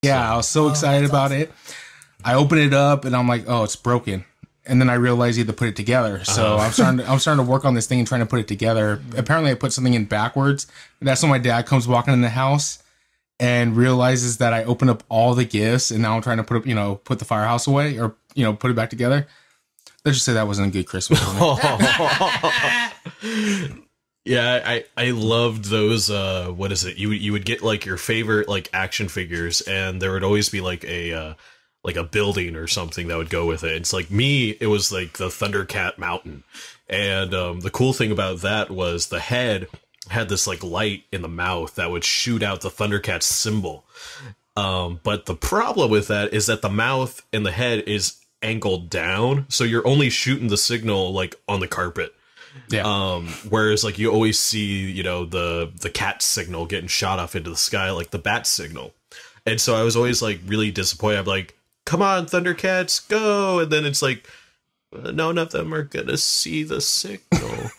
Yeah, I was so excited about it. I open it up and I'm like, oh, it's broken. And then I realized you had to put it together. So I'm starting to work on this thing and trying to put it together. Apparently I put something in backwards. And that's when my dad comes walking in the house and realizes that I opened up all the gifts and now I'm trying to put up, put the firehouse away or, put it back together. Let's just say that wasn't a good Christmas. Yeah, I loved those. What is it? You would get like your favorite like action figures, and there would always be like a building or something that would go with it. It's like me, it was like the Thundercat Mountain, and the cool thing about that was the head had this like light in the mouth that would shoot out the Thundercat symbol. But the problem with that is that the mouth and the head is angled down, so you're only shooting the signal like on the carpet. Yeah. Whereas like you always see, the cat signal getting shot off into the sky, like the bat signal. And so I was always like really disappointed. I'm like, come on, Thundercats, go. And then it's like, none of them are gonna see the signal.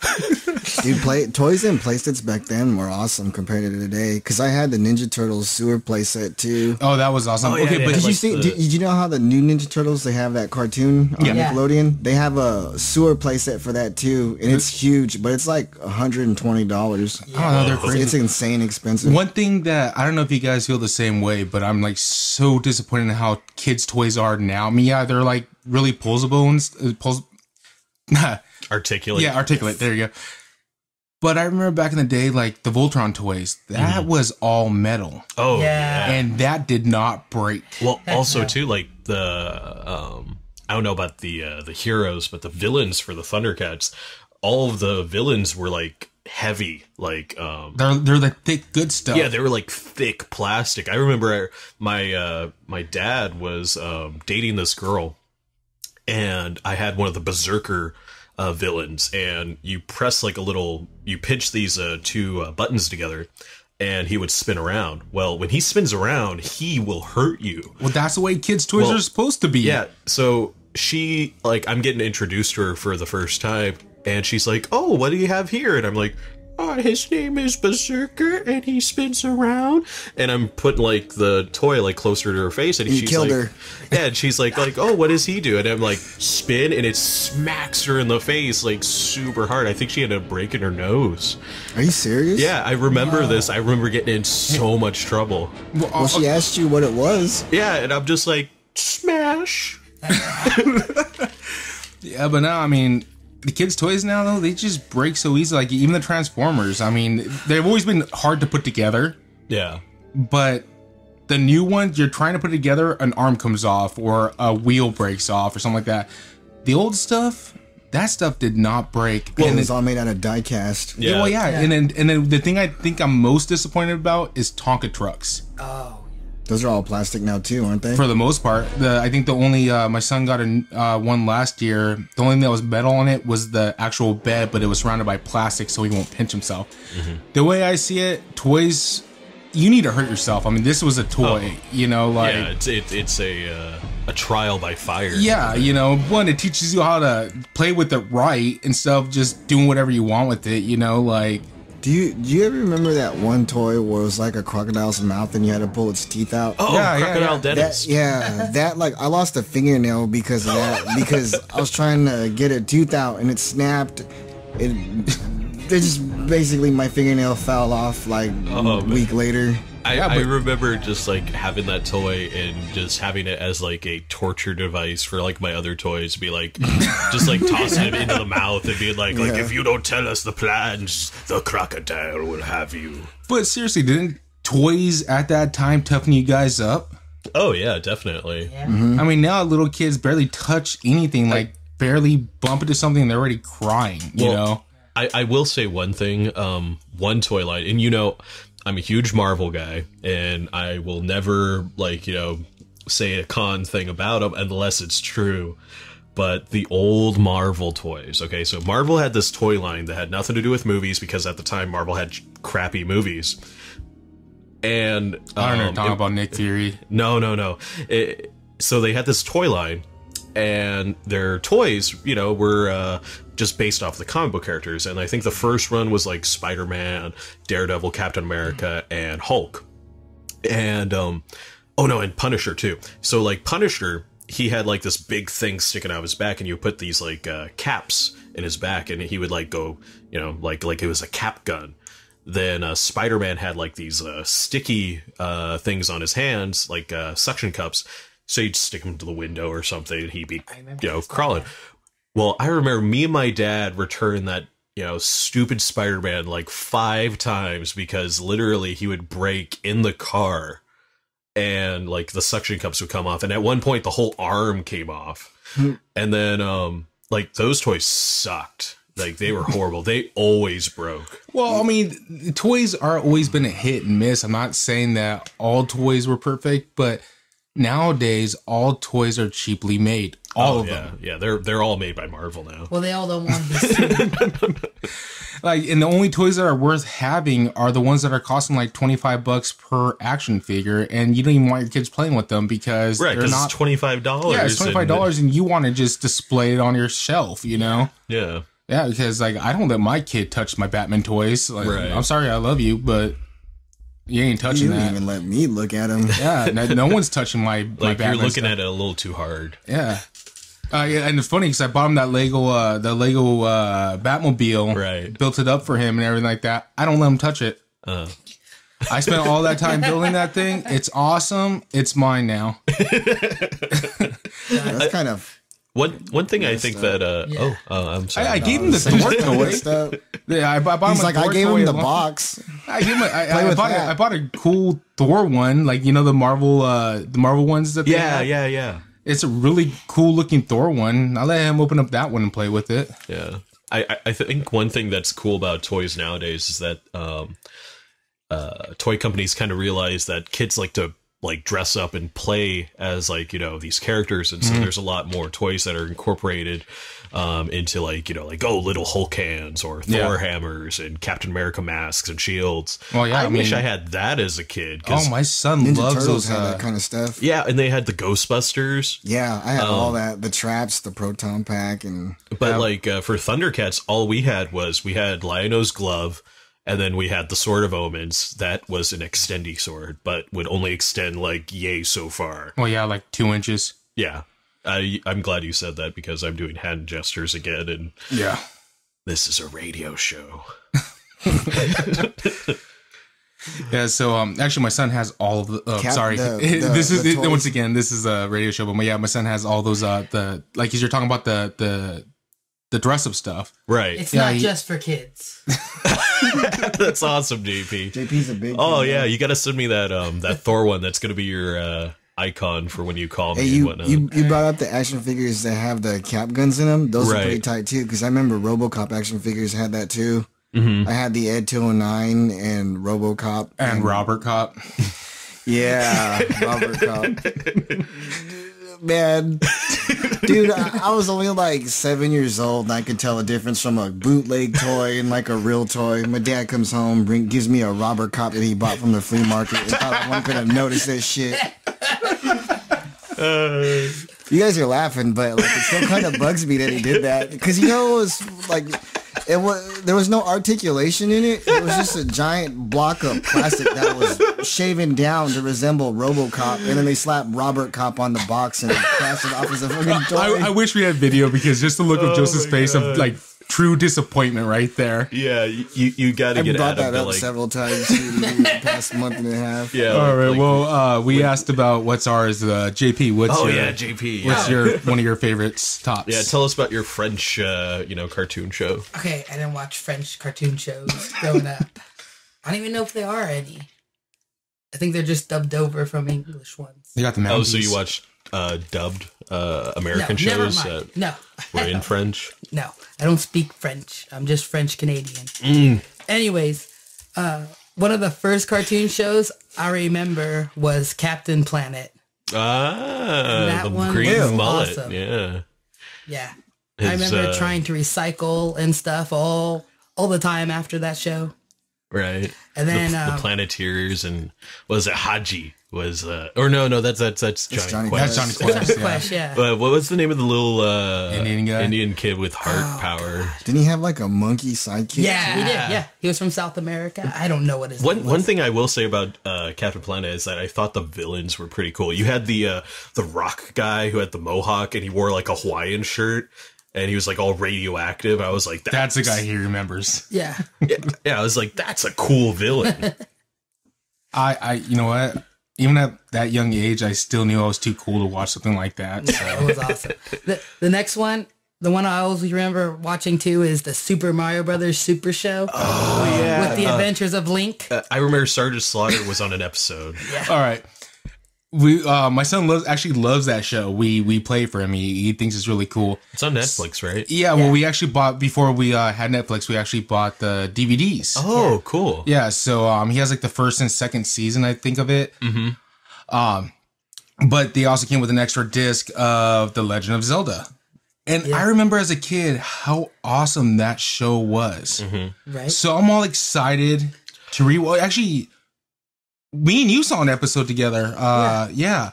Dude, toys and playsets back then were awesome compared to today. Because I had the Ninja Turtles sewer playset too. Oh, that was awesome. Okay, but did you know how the new Ninja Turtles, they have that cartoon on Nickelodeon? They have a sewer playset for that too, and it's huge, but it's like $120. Yeah. Oh no, they're crazy. It's insane expensive. One thing that I don't know if you guys feel the same way, but I'm like so disappointed in how kids' toys are now. I mean, yeah, they're like really posable and articulate. Yeah, articulate. There you go. But I remember back in the day, like the Voltron toys, that was all metal. Oh, yeah. And that did not break. Well, also too, like the I don't know about the heroes, but the villains for the Thundercats, all of the villains were like heavy, like they're the thick good stuff. Yeah, they were like thick plastic. I remember my dad was dating this girl, and I had one of the Berserker villains, and you press like you pinch these two buttons together, and he would spin around. Well, when he spins around, he will hurt you. Well, that's the way kids' toys are supposed to be. Yeah, so she, like, I'm getting introduced to her for the first time, and she's like, oh, what do you have here? And I'm like, oh, his name is Berserker, and he spins around. And I'm putting like the toy like closer to her face, and she's killed like, her. Yeah, and she's like, oh, what does he do? And I'm like, spin, and it smacks her in the face like super hard. I think she ended up breaking her nose. Are you serious? Yeah, I remember this. I remember getting in so much trouble. Well, she asked you what it was. Yeah, and I'm just like, smash. Yeah, but now, I mean, the kids' toys now, though, they just break so easy. Like, even the Transformers, I mean, they've always been hard to put together. Yeah. But the new ones, you're trying to put together, an arm comes off, or a wheel breaks off, or something like that. The old stuff, that stuff did not break. Well, and it's all made out of die cast. Yeah, well, yeah. And then the thing I think I'm most disappointed about is Tonka trucks. Oh. Those are all plastic now too, aren't they? For the most part. I think the only my son got one last year. The only thing that was metal on it was the actual bed, but it was surrounded by plastic, so he won't pinch himself. Mm-hmm. The way I see it, toys, you need to hurt yourself. I mean, this was a toy, like it's a trial by fire. Yeah, one, it teaches you how to play with it right instead of just doing whatever you want with it. Like. Do you ever remember that one toy where it was like a crocodile's mouth and you had to pull its teeth out? Oh, yeah, Crocodile Dennis. That like I lost a fingernail because of that, because I was trying to get a tooth out and it snapped. Basically my fingernail fell off like a week later. I remember just like having that toy and just having it as like a torture device for like my other toys, be like just like tossing it into the mouth and being like if you don't tell us the plans, the crocodile will have you. But seriously, didn't toys at that time toughen you guys up? Oh yeah, definitely. Yeah. Mm-hmm. I mean, now little kids barely touch anything, like barely bump into something and they're already crying, you know? I will say one thing, one toy line, and I'm a huge Marvel guy, and I will never, say a con thing about them unless it's true. But the old Marvel toys, okay? So Marvel had this toy line that had nothing to do with movies, because at the time Marvel had crappy movies. And I don't know, talking about Nick Fury. No. So they had this toy line, and their toys, were just based off the comic book characters. And I think the first run was like Spider-Man, Daredevil, Captain America, and Hulk. And Oh no, and Punisher too. So like Punisher, he had like this big thing sticking out of his back, and you put these like caps in his back, and he would like go, you know, like it was a cap gun. Then Spider-Man had like these sticky things on his hands, like suction cups. So you'd stick him to the window or something, and he'd be, you know, crawling. Well, I remember me and my dad returned that, you know, stupid Spider-Man like 5 times because literally he would break in the car and like the suction cups would come off. And at one point the whole arm came off. And then like those toys sucked. Like they were horrible. They always broke. Well, I mean, toys are always been a hit and miss. I'm not saying that all toys were perfect, but nowadays all toys are cheaply made. All of them. Yeah, they're all made by Marvel now. Well, they all don't want this. Like, and the only toys that are worth having are the ones that are costing like $25 per action figure, and you don't even want your kids playing with them because right, because it's $25. Yeah, it's $25, and you want to just display it on your shelf, you know? Yeah. Yeah, because like I don't let my kid touch my Batman toys. Like, right. I'm sorry, I love you, but you ain't touching that. You didn't even let me look at him. Yeah, no one's touching my like Batman you're looking stuff. at it a little too hard. Yeah. Yeah, and it's funny because I bought him that Lego Batmobile, right? Built it up for him and everything like that. I don't let him touch it. I spent all that time building that thing. It's awesome. It's mine now. That's kind of one thing I think that. I'm sorry. I gave him the Thor toy. Yeah, I bought him. He's like, I gave him the box. I gave him. I bought a cool Thor one, like, you know, the Marvel ones that. Yeah. It's a really cool looking Thor one. I let him open up that one and play with it. Yeah. I think one thing that's cool about toys nowadays is that toy companies kind of realize that kids like to like dress up and play as, like, you know, these characters, and so there's a lot more toys that are incorporated into, like, you know, like, little Hulk hands or Thor hammers and Captain America masks and shields. Well, yeah, I wish I had that as a kid. Oh, my son Ninja loves Turtles those had that kind of stuff. Yeah, and they had the Ghostbusters. Yeah, I had all that, the traps, the proton pack, and but like for Thundercats, all we had Lion-O's glove. And then we had the Sword of Omens. That was an extendy sword, but would only extend like so far. Well, yeah, like 2 inches. Yeah. I'm glad you said that because I'm doing hand gestures again. And yeah, this is a radio show. Yeah, so actually my son has all of the once again, this is a radio show, but my son has all those the, like, because you're talking about the dress up stuff. Right. It's not just for kids. That's awesome, JP. JP's a big kid, yeah, you got to send me that Thor one. That's going to be your icon for when you call me and whatnot. You brought up the action figures that have the cap guns in them. Those are pretty tight too, because I remember RoboCop action figures had that too. Mm-hmm. I had the Ed 209 and RoboCop and Robert Cop. Yeah, Robert Cop. Man, dude, I was only like 7 years old, and I could tell a difference from a bootleg toy and like a real toy. My dad comes home, gives me a Robert Cop that he bought from the flea market, and thought one could have noticed this shit. You guys are laughing, but like it still kind of bugs me that he did that, because it was like there was no articulation in it. It was just a giant block of plastic that was shaven down to resemble RoboCop, and then they slapped Robert Cop on the box and passed it off as a fucking toy. I wish we had video, because just the look of Joseph's face of like true disappointment right there. Yeah, you got to get brought that up several times in the past month and a half. Yeah. All right. Well, we asked about what's ours. JP, what's JP? What's your one of your favorites tops? Yeah, tell us about your French, cartoon show. Okay, I didn't watch French cartoon shows growing up. I don't even know if they are any. I think they're just dubbed over from English ones. You got the Mounties. Oh, so you watched dubbed American shows that were in French? No, I don't speak French. I'm just French Canadian. Anyways, one of the first cartoon shows I remember was Captain Planet. That one green mullet. Awesome. Yeah. I remember trying to recycle and stuff all the time after that show. Right. And then the Planeteers, and was it Haji? was or no, that's Johnny Quest. That's Johnny Quest. Johnny Quest, yeah. What was the name of the little Indian guy? Indian kid with heart power? Didn't he have like a monkey sidekick? Yeah, he did. Yeah, he was from South America. I don't know what his name was. One thing I will say about Captain Planet is that I thought the villains were pretty cool. You had the rock guy who had the mohawk and he wore like a Hawaiian shirt and he was like all radioactive. I was like, that's the guy he remembers. Yeah. Yeah, I was like, that's a cool villain. You know what? Even at that young age, I still knew I was too cool to watch something like that. So. It was awesome. The next one, the one I always remember watching too, is the Super Mario Brothers Super Show. Oh, yeah. With the Adventures of Link. I remember Sergeant Slaughter was on an episode. Yeah. All right. My son loves that show. We play for him. He thinks it's really cool. It's on Netflix, right? Yeah, well, we actually bought, before we had Netflix, we actually bought the DVDs. Oh, cool. Yeah, so he has like the first and second season, I think, of it. Mm-hmm. But they also came with an extra disc of The Legend of Zelda. And I remember as a kid how awesome that show was. Mm-hmm. Right. So I'm all excited to rewatch. Actually, me and you saw an episode together. Yeah.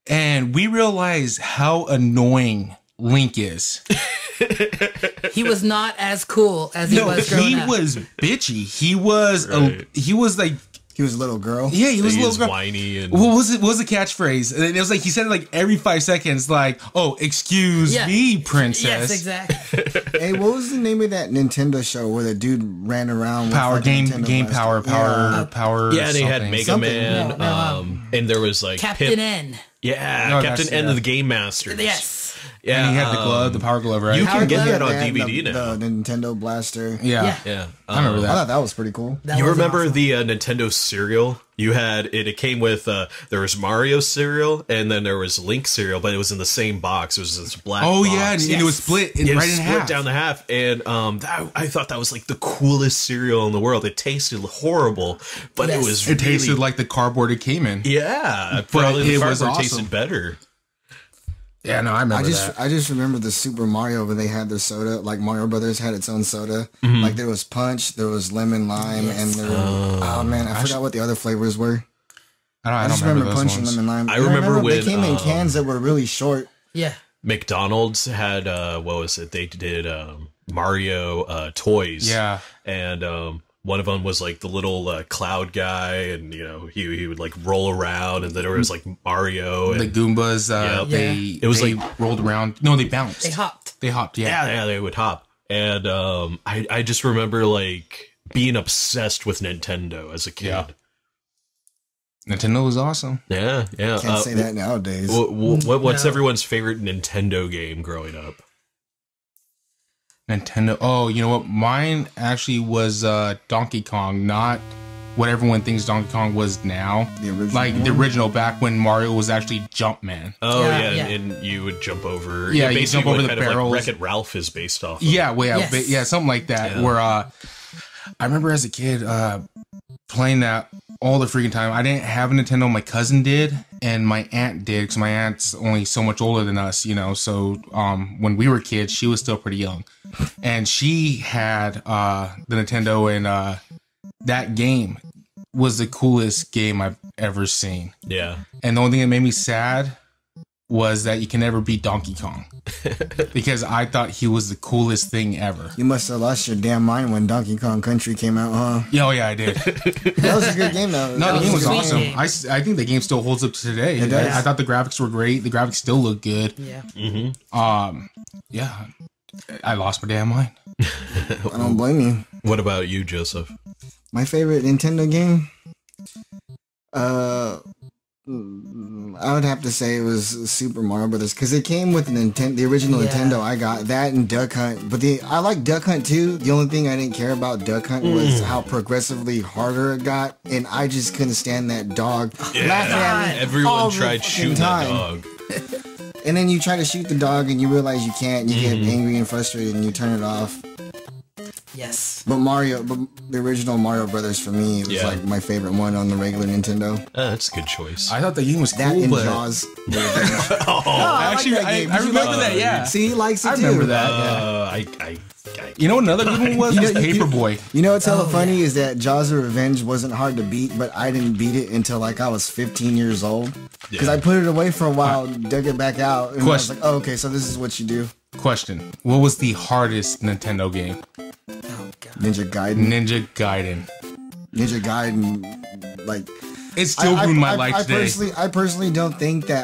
And we realized how annoying Link is. He was not as cool as he was growing up. He was bitchy. He was like, He was a little girl. yeah, he was a little girl. Whiny and What was it? What was the catchphrase? And it was like he said it like every 5 seconds, like, "Oh, excuse me, princess." Yes, exactly. Hey, what was the name of that Nintendo show where the dude ran around Power with like, game, Nintendo game blaster? power. yeah, they had something. Mega Something. Man, No, and there was like Captain Pip. N. Yeah, No, Captain that's- N yeah. of the Game Masters. Yes. Yeah, And he had the glove, the power glove, right? You Power can get glove. that on They had DVD the now. The Nintendo blaster. yeah. Yeah, I remember I that. thought that was pretty cool. That You was remember awesome. the Nintendo cereal? You had it. It came with there was Mario cereal, and then there was Link cereal, but it was in the same box. It was this black. Oh box. yeah, and it was split It was right in split half. down the half, and I thought that was like the coolest cereal in the world. It tasted horrible, but Yes. it was. It really, tasted like the cardboard it came in. yeah, probably the it was cardboard awesome. tasted better. Yeah, no, I remember I just remember the Super Mario where they had their soda. Like Mario Brothers had its own soda. Mm-hmm. Like there was punch, there was lemon lime, and there. Oh man, I forgot what the other flavors were. I I don't just remember remember those punch and ones. lemon lime. I And remember they when, came in cans that were really short. Yeah. McDonald's had what was it? They did Mario toys. Yeah. And one of them was like the little cloud guy, and you know he would like roll around, and then there was like Mario. And, The Goombas, It was they like- rolled around. No, they bounced. They hopped. They hopped. Yeah. yeah, they would hop. And I just remember like being obsessed with Nintendo as a kid. Yeah. Nintendo was awesome. Yeah. Can't say that nowadays. What's No. everyone's favorite Nintendo game growing up? Nintendo. Oh, you know what? Mine actually was Donkey Kong, not what everyone thinks Donkey Kong was now. The original Like the original, back when Mario was actually Jumpman. Oh Yeah, yeah, yeah. And you would jump over. Yeah, you basically jump over what the kind of barrels. Like Wreck-It Ralph is based off. Of. Yeah, well, Yes. yeah, something like that. Yeah. Where I remember as a kid playing that all the freaking time. I didn't have a Nintendo. My cousin did, and my aunt did, because my aunt's only so much older than us, you know. So when we were kids, she was still pretty young, and she had the Nintendo, and that game was the coolest game I've ever seen. Yeah. And the only thing that made me sad was that you can never beat Donkey Kong, because I thought he was the coolest thing ever. You must have lost your damn mind when Donkey Kong Country came out, huh? Yeah, oh yeah, I did. That was a good game, though. No, the game was Sweet awesome. game. I think the game still holds up to today. It does. I thought the graphics were great. The graphics still look good. Yeah. Yeah, I lost my damn mind. I don't blame you. What about you, Joseph? My favorite Nintendo game? I would have to say it was Super Mario Brothers, because it came with the original Yeah. Nintendo. I got that and Duck Hunt, but I like Duck Hunt too. The only thing I didn't care about Duck Hunt was how progressively harder it got, and I just couldn't stand that dog laughing at me all Everyone the tried fucking shooting time. that dog. And then you try to shoot the dog, and you realize you can't. You get angry and frustrated, and you turn it off. Yes. But the original Mario Brothers for me was like my favorite one on the regular Nintendo. That's a good choice. I thought the game was That cool, and but Jaws. actually, I remember that. Yeah, See, he likes it I too. remember that. I You know what another good one was? Was Paperboy. You know what's hella funny is that Jaws of Revenge wasn't hard to beat, but I didn't beat it until like I was 15 years old. Because I put it away for a while, dug it back out, and I was like, oh, okay, so this is what you do. Question: what was the hardest Nintendo game? Oh god. Ninja Gaiden. Ninja Gaiden. Like It still ruined my life today. I personally don't think that